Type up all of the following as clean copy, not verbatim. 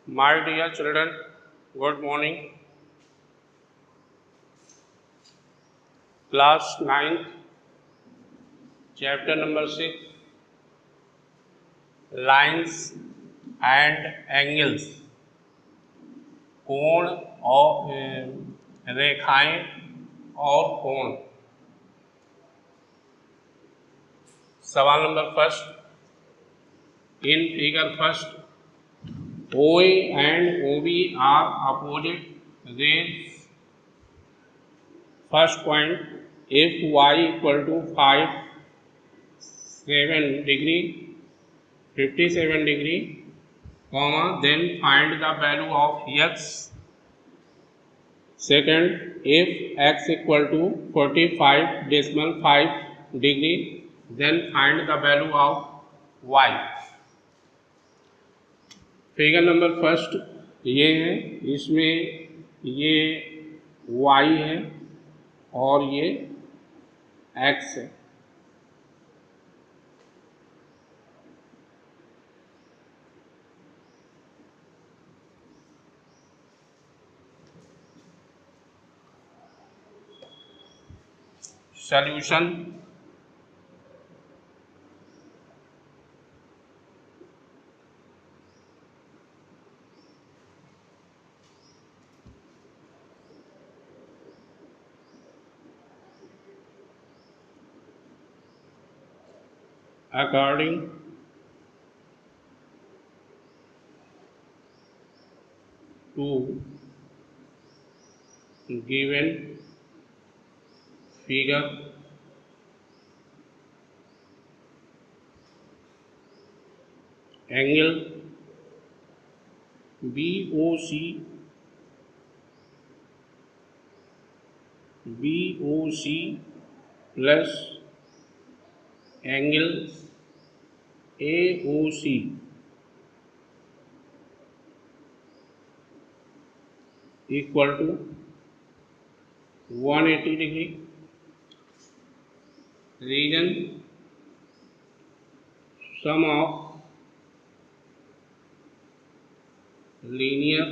My dear children, good morning. Class 9th, chapter number 6, lines and angles. कोण और रेखाएं और कोण। सवाल number first, in figure first, OA and OB are opposite rays. First point, if y equal to 7 degree, 57 degree, comma, then find the value of x. Second, if x equal to 45.5 degree, then find the value of y. Figure number first ये है, इसमें ये y है और ये x है। Solution, according to given figure, angle BOC plus angle AOC equal to 180 degree. Reason, sum of linear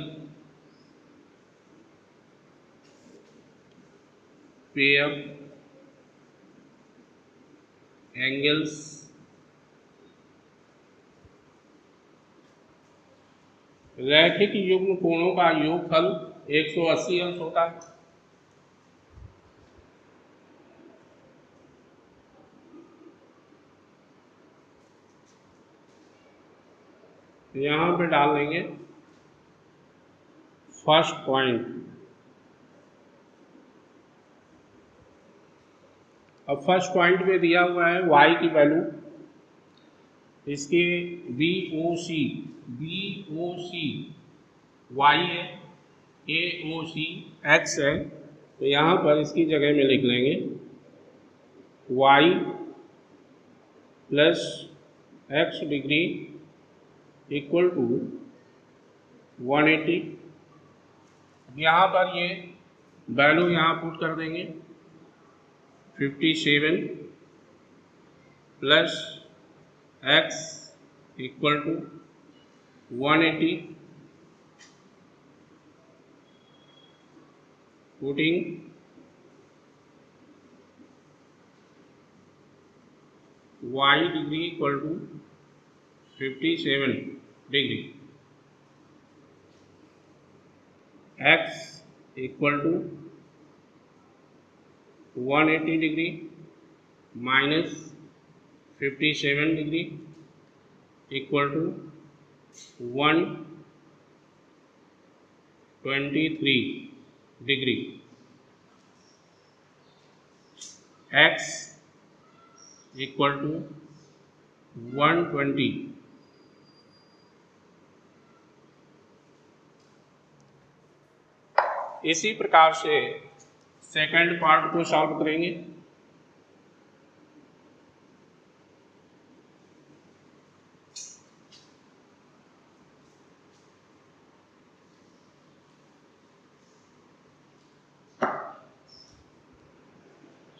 pair angles रैखिक युग्म कोणों का योगफल 180 अंश होता है। यहाँ पे डाल देंगे फर्स्ट पॉइंट। अब फर्स्ट पॉइंट में दिया हुआ है y की वैल्यू, इसके BOC y है, AOC x है, तो यहाँ पर इसकी जगह में लिख लेंगे y plus x degree equal to 180। यहाँ पर ये वैल्यू यहाँ पुट कर देंगे 57 plus x equal to 180, putting y degree equal to 57 degree, x equal to 180 degree minus 57 degree equal to 123 degree, x equal to 120। इसी प्रकार से सेकंड पार्ट को सॉल्व करेंगे।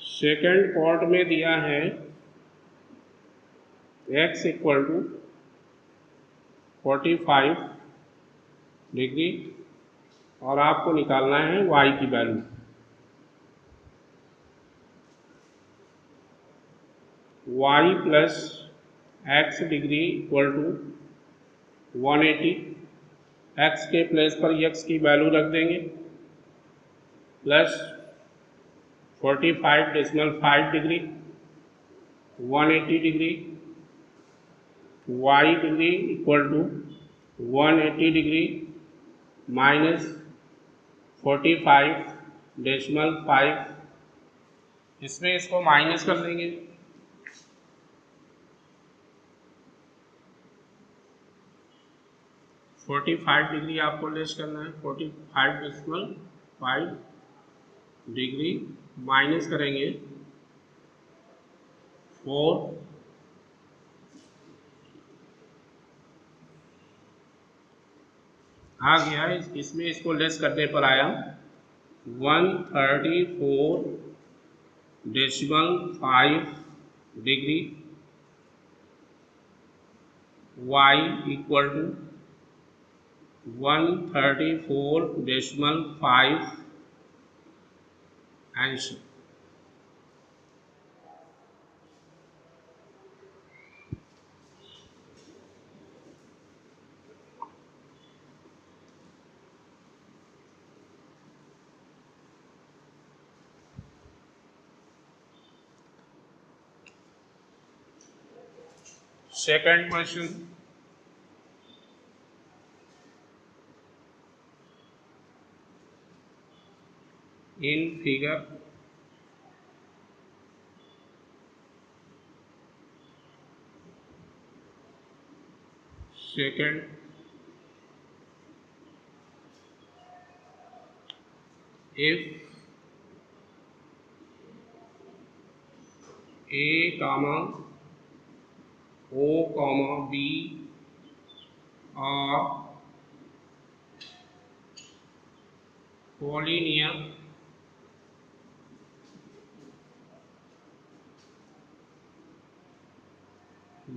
सेकंड पार्ट में दिया है x इक्वल टू 45 डिग्री और आपको निकालना है y की value. y plus x degree equal to 180, x के प्लेस पर x की वैल्यू रख देंगे plus 45.5 degree 180 degree, y degree equal to 180 degree minus 45.5, इसमें इसको माइनस कर देंगे। फोर्टी 45 डिग्री आपको लेस करना है, 45.5 डिग्री माइनस करेंगे 4, आ गया। इसमें इसको लेस करने पर आया 134.5 degree, y equal to 134.5 answer. Second question, in figure second if a comma o comma b are collinear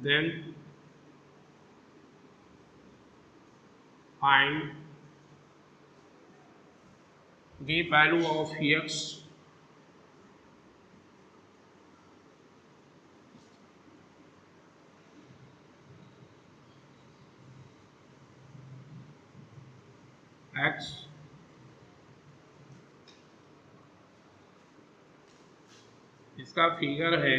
then find the value of x इसका फिगर है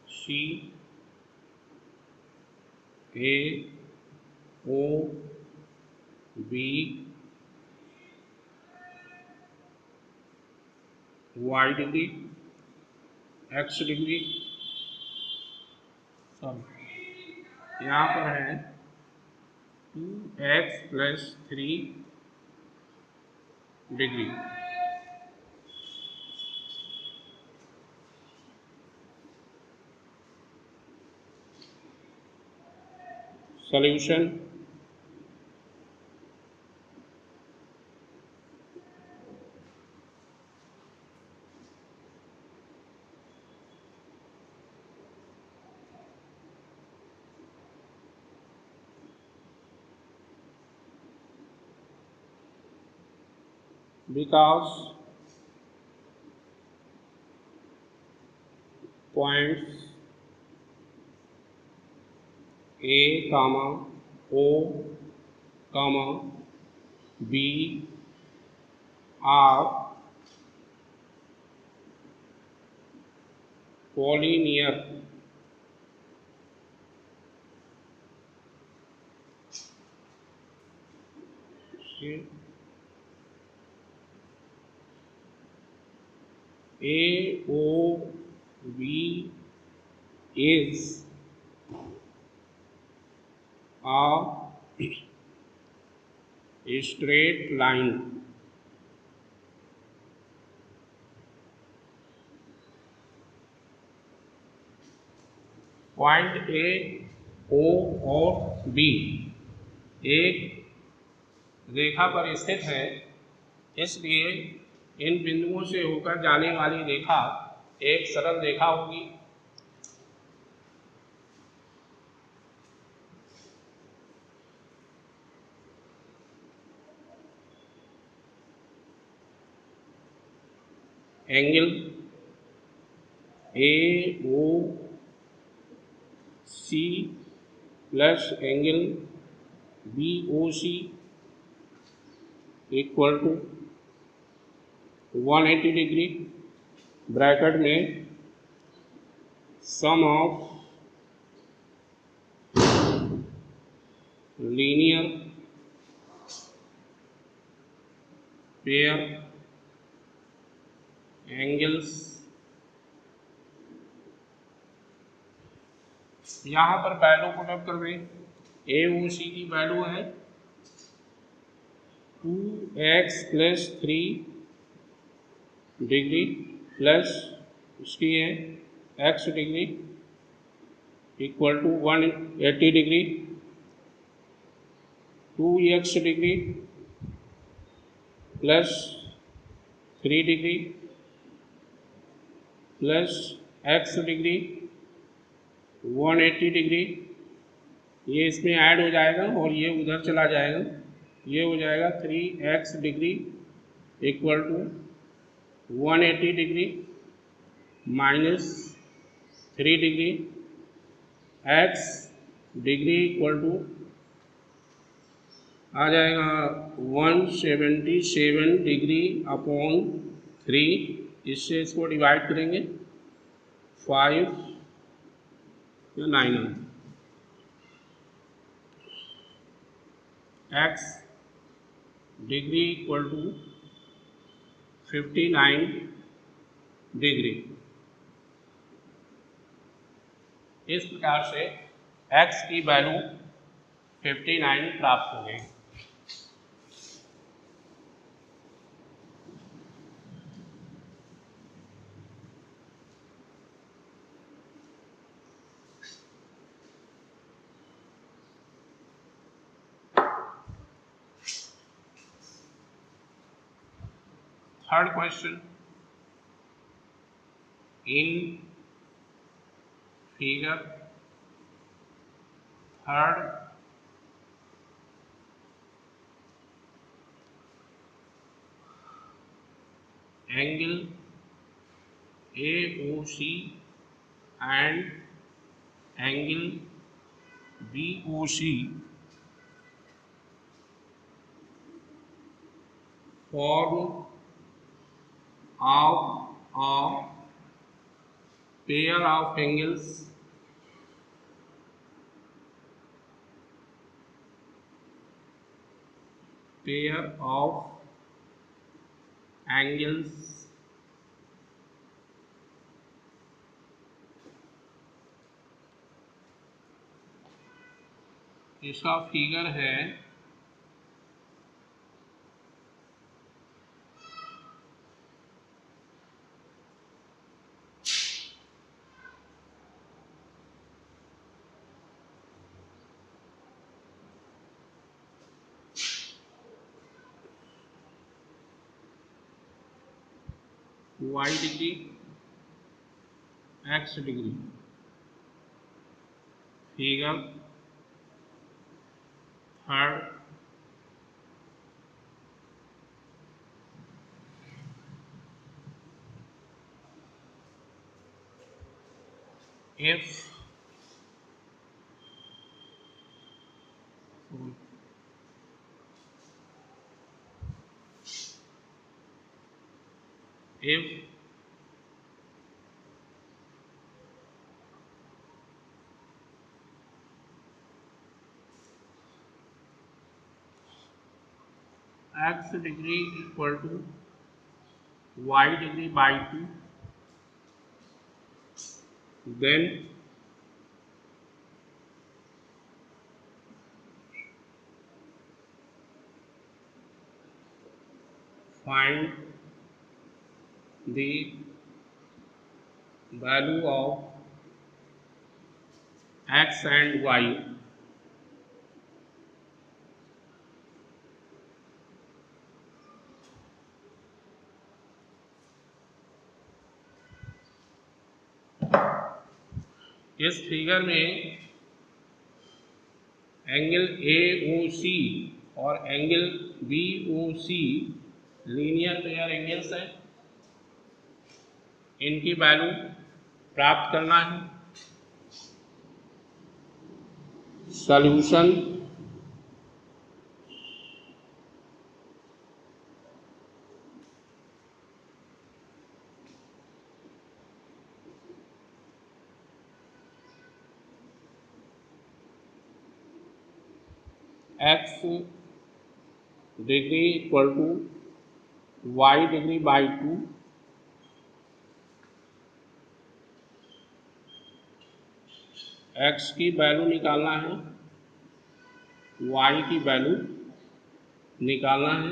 C A O B y degree x degree, यहाँ पर है 2x plus 3 degree. Solution, because points A comma O comma B are collinear AOB is a straight line point A O और B एक रेखा पर स्थित है, इसलिए इन बिंदुओं से होकर जाने वाली रेखा एक सरल रेखा होगी। Angle A O C plus angle B O C equal to 180 degree, bracket में sum of linear pair angles. यहाँ पर वैल्यू पुट अप कर दें। ए ओ सी की वैल्यू है 2x + 3 डिग्री प्लस इसकी है x degree equal to 180 degree, 2x degree plus 3 degree plus x degree 180 degree. ये इसमें ऐड हो जाएगा और ये उधर चला जाएगा, ये हो जाएगा 3x degree equal to 180 degree minus 3 degree, x degree equal to आ जाएगा 177 डिग्री अपॉन 3। इससे इसको डिवाइड करेंगे 5 या 9 x degree equal to 59 degree. इस प्रकार से x की वैल्यू 59 प्राप्त हो गई। Third question, in figure third angle AOC and angle BOC form of a pair of angles इसका फिगर है y degree x degree. Figure third if x degree equal to y degree by 2, then find the value of x and y। इस figure में angle AOC और angle BOC linear pair angles हैं, इनकी value प्राप्त करना है। Solution x degree equal to y degree by 2, x की value निकालना है, y की वैल्यू निकालना है।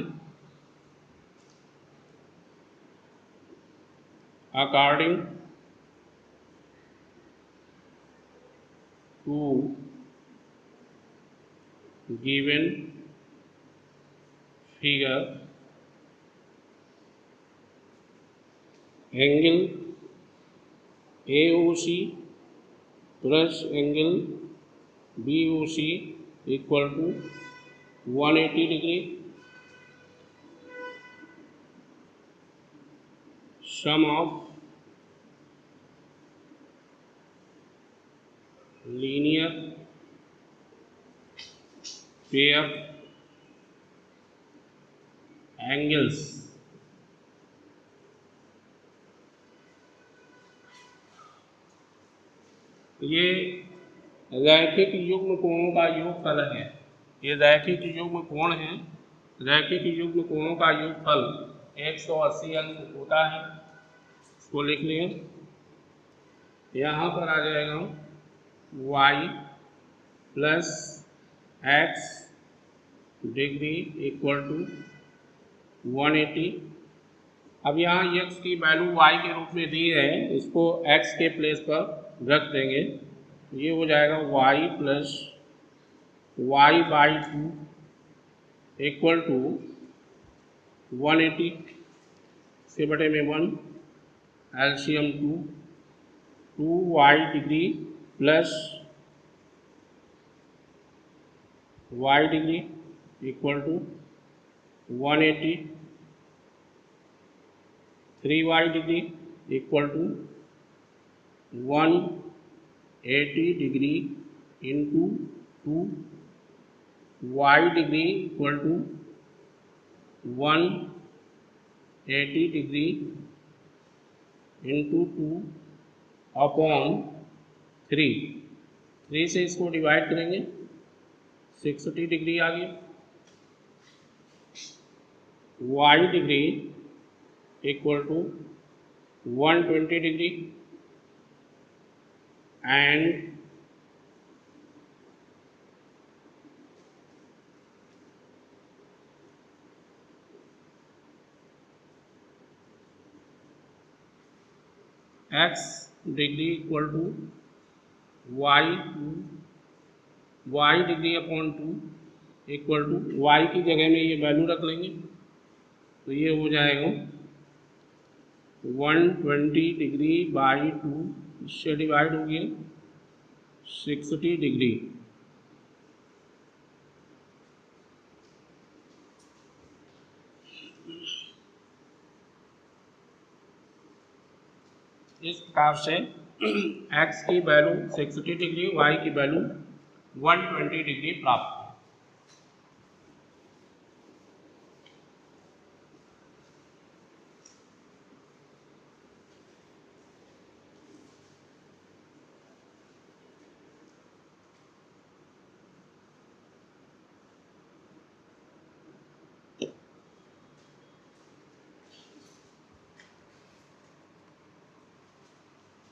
According to given figure angle AOC plus angle BOC equal to 180 degree. Sum of linear pair angles ये रैखिक युग्म कोणों का योगफल है। ये रैखिक युग्म कोण है। रैखिक युग्म कोणों का योगफल 180 अंक होता है। इसको लिख लिया। यहाँ पर आ जाएगा y plus x degree equal to 180। अब यहाँ x की वैल्यू y के रूप में दी है, इसको x के प्लेस पर रख देंगे। ये हो जाएगा y plus y by 2 equal to 180 से बटे में 1 LCM 2y degree plus y degree equal to 180, 3y degree equal to 180 degree into 2, y degree equal to 180 degree into 2 upon 3 से इसको डिवाइड करेंगे 60 डिग्री आ गई। y degree equal to 120 degree and x degree equal to y degree upon 2 equal to y की जगह में ये value रख लेंगे, तो ये हो जाएगा 120 डिग्री बाई 2, इससे डिवाइड हो गया 60 डिग्री। इस प्रकार से x की वैल्यू 60 डिग्री, y की वैल्यू 120 डिग्री प्राप्त है।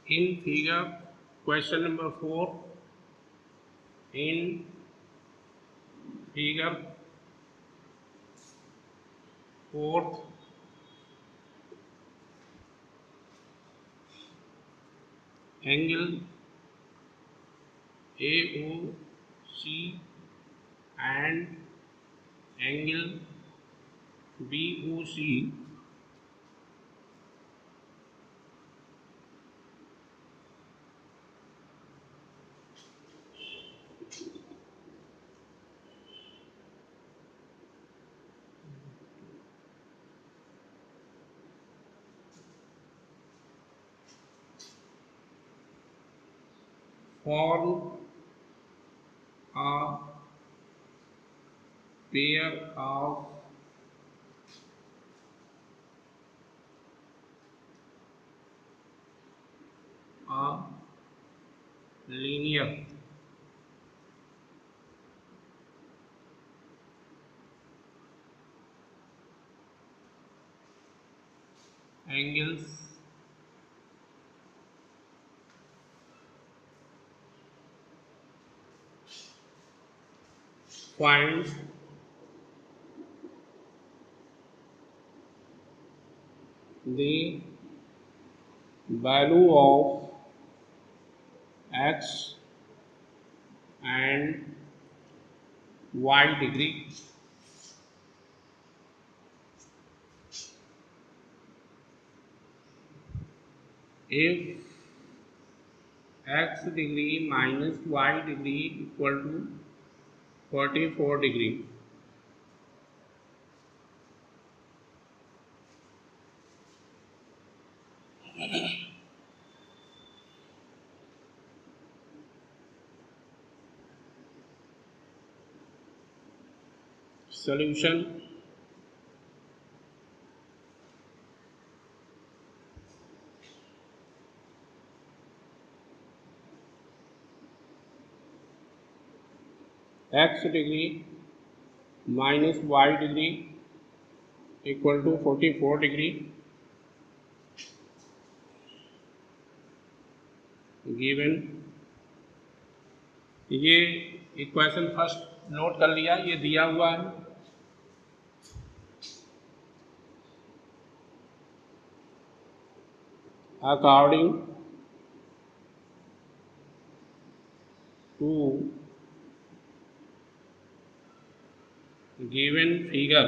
In figure question number 4, in figure 4th angle AOC and angle BOC form a pair of a linear angles find the value of x and y degree if x degree minus y degree equal to 44 degree. Solution: x degree minus y degree equal to 44 degree given. ये equation first note कर लिया, ये दिया हुआ है। According to given figure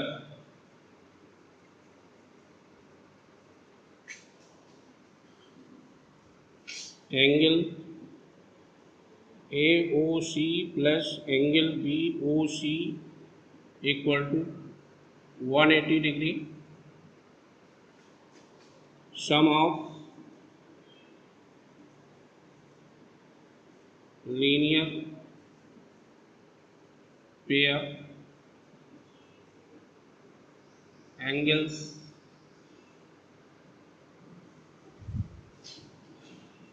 angle AOC plus angle BOC equal to 180 degree, sum of linear pair angles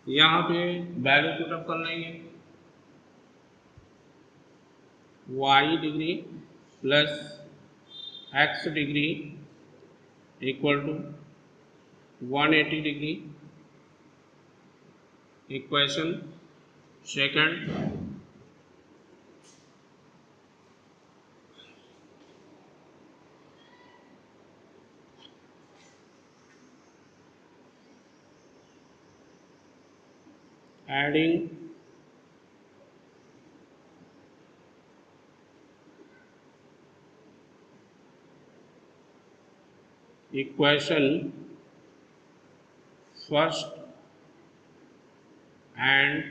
यहाँ पे value put up कर लेंगे। y degree plus x degree equal to 180 degree, equation second. Adding equation first and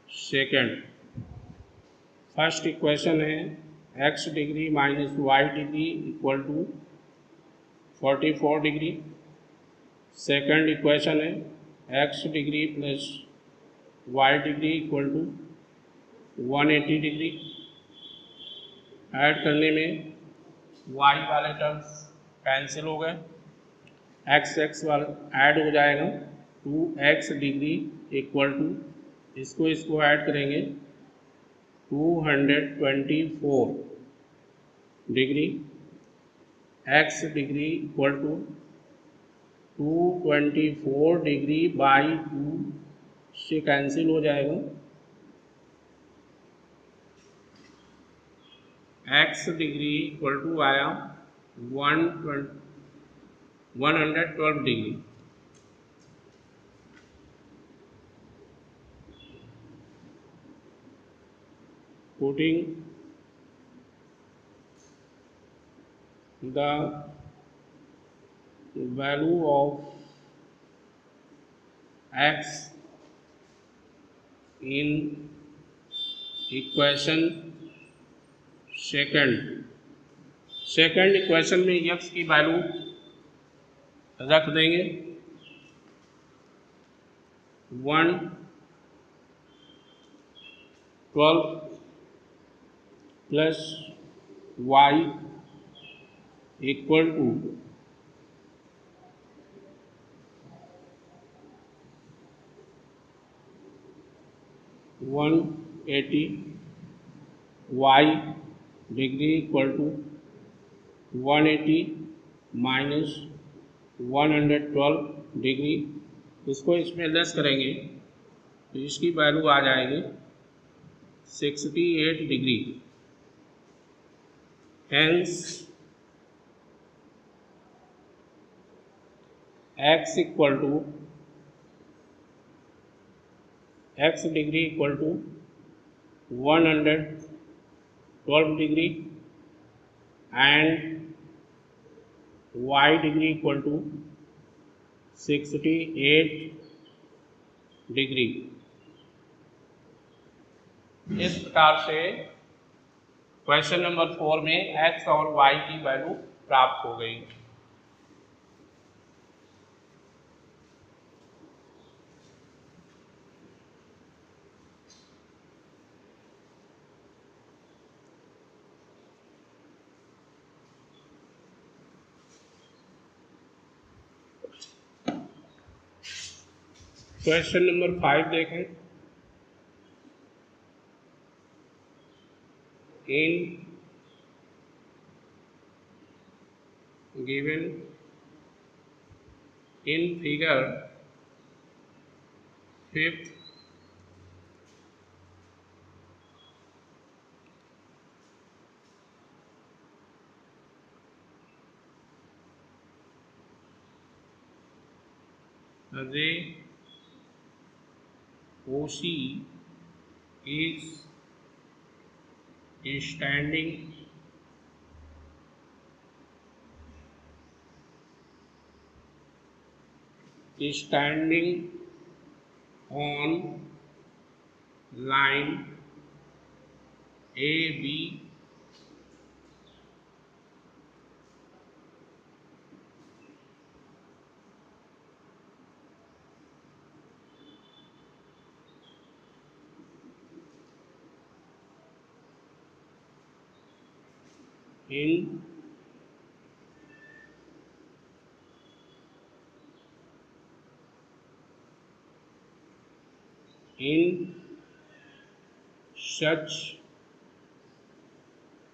second. First equation है x degree minus y degree equal to 44 degree. Second equation है x degree plus y degree equal to 180 degree. Add करने में y वाले terms cancel हो गए, x वाला add हो जाएगा, 2x डिग्री इक्वल टू, इसको ऐड करेंगे 224 degree, x degree equal to 224 degree by 2 से कैंसिल हो जाएगा, x डिग्री इक्वल टू आया 112 degree. Putting the value of x in equation second equation में x की वैल्यू रख देंगे 12 plus y equal to 180, y degree equal to 180 minus 112 degree. इसको इसमें लेस करेंगे तो इसकी वैल्यू आ जाएगी 68 degree. Hence x equal to x degree equal to 112 degree and y degree equal to 68 degree. इस प्रकार से क्वेश्चन नंबर 4 में x और y की वैल्यू प्राप्त हो गई। क्वेश्चन नंबर 5 देखें। इन given in figure 5th ray OC is standing on line AB in such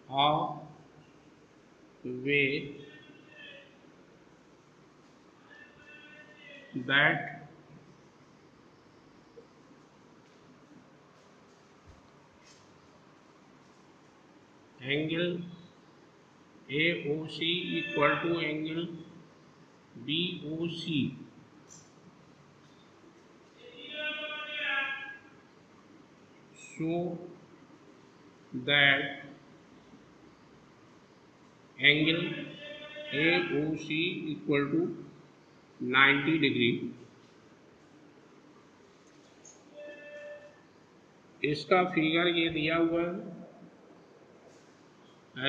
a way that angle AOC equal to angle BOC so that angle AOC equal to 90 degree. इसका figure ये दिया हुआ है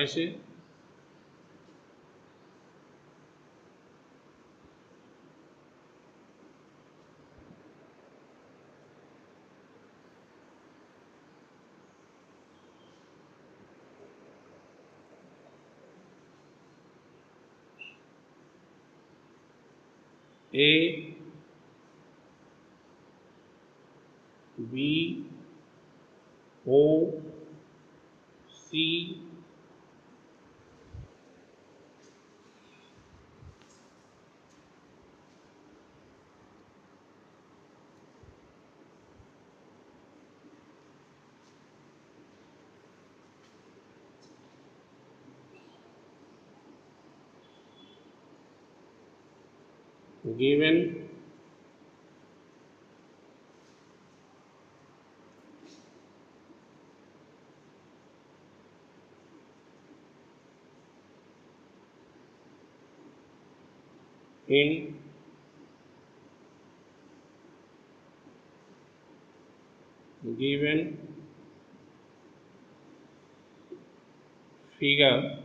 ऐसे। A B O C given in given figure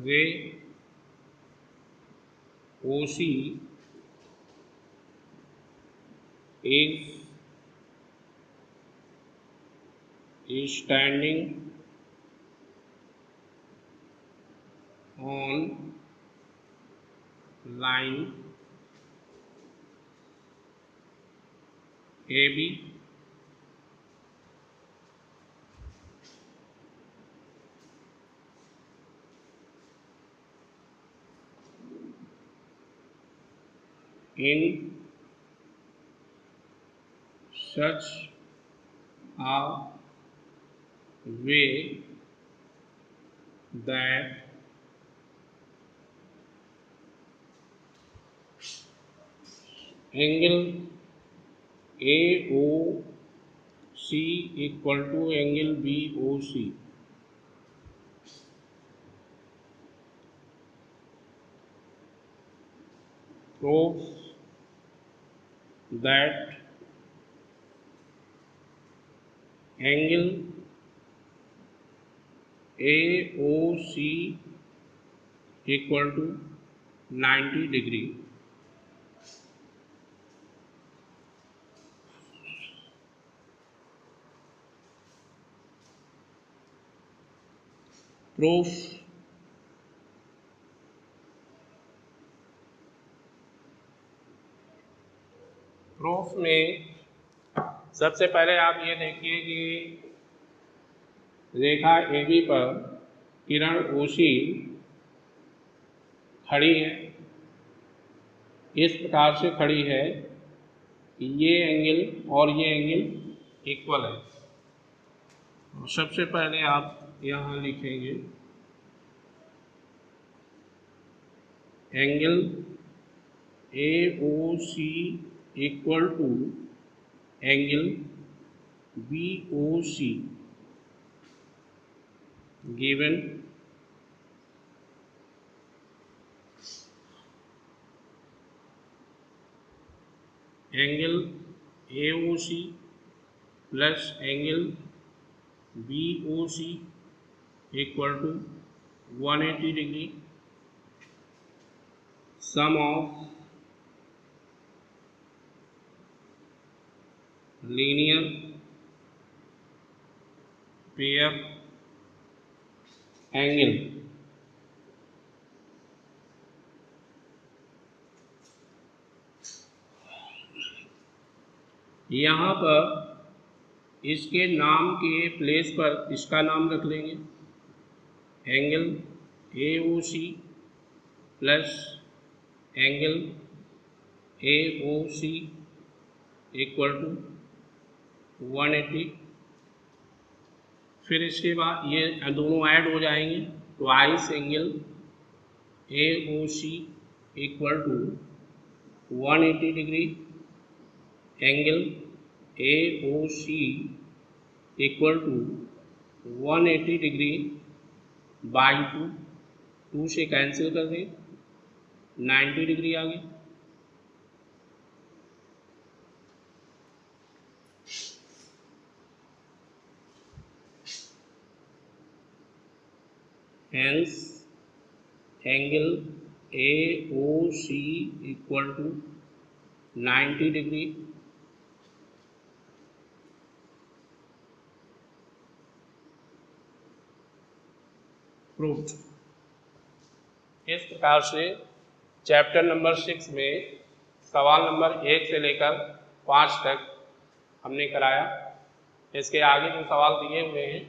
ray OC is standing on line AB in such a way that angle AOC equal to angle BOC. Proves that angle AOC equal to 90 degree. Proof में सबसे पहले आप ये देखिए कि रेखा AB पर किरण OC खड़ी है, इस प्रकार से खड़ी है कि ये एंगल और ये एंगल इक्वल है। सबसे पहले आप यहाँ लिखेंगे angle AOC equal to angle BOC given angle AOC plus angle BOC equal to 180 degree, sum of linear pair angle. यहाँ पर इसके नाम के प्लेस पर इसका नाम रख लेंगे angle AOC plus angle AOC equal to 180। फिर इसके बाद ये दोनों ऐड हो जाएंगे, twice angle AOC equal to 180 degree, angle AOC equal to 180 degree by 2 से कैंसिल कर दें, 90 डिग्री आ गई। Hence, angle AOC equal to 90 degree. Proved. इस प्रकार से चैप्टर नंबर 6 में सवाल नंबर 1 से लेकर 5 तक हमने कराया। इसके आगे जो सवाल दिए हुए हैं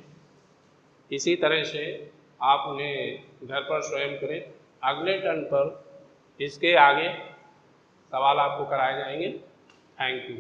इसी तरह से आप उन्हें घर पर स्वयं करें। अगले टर्न पर इसके आगे सवाल आपको कराए जाएंगे। Thank you.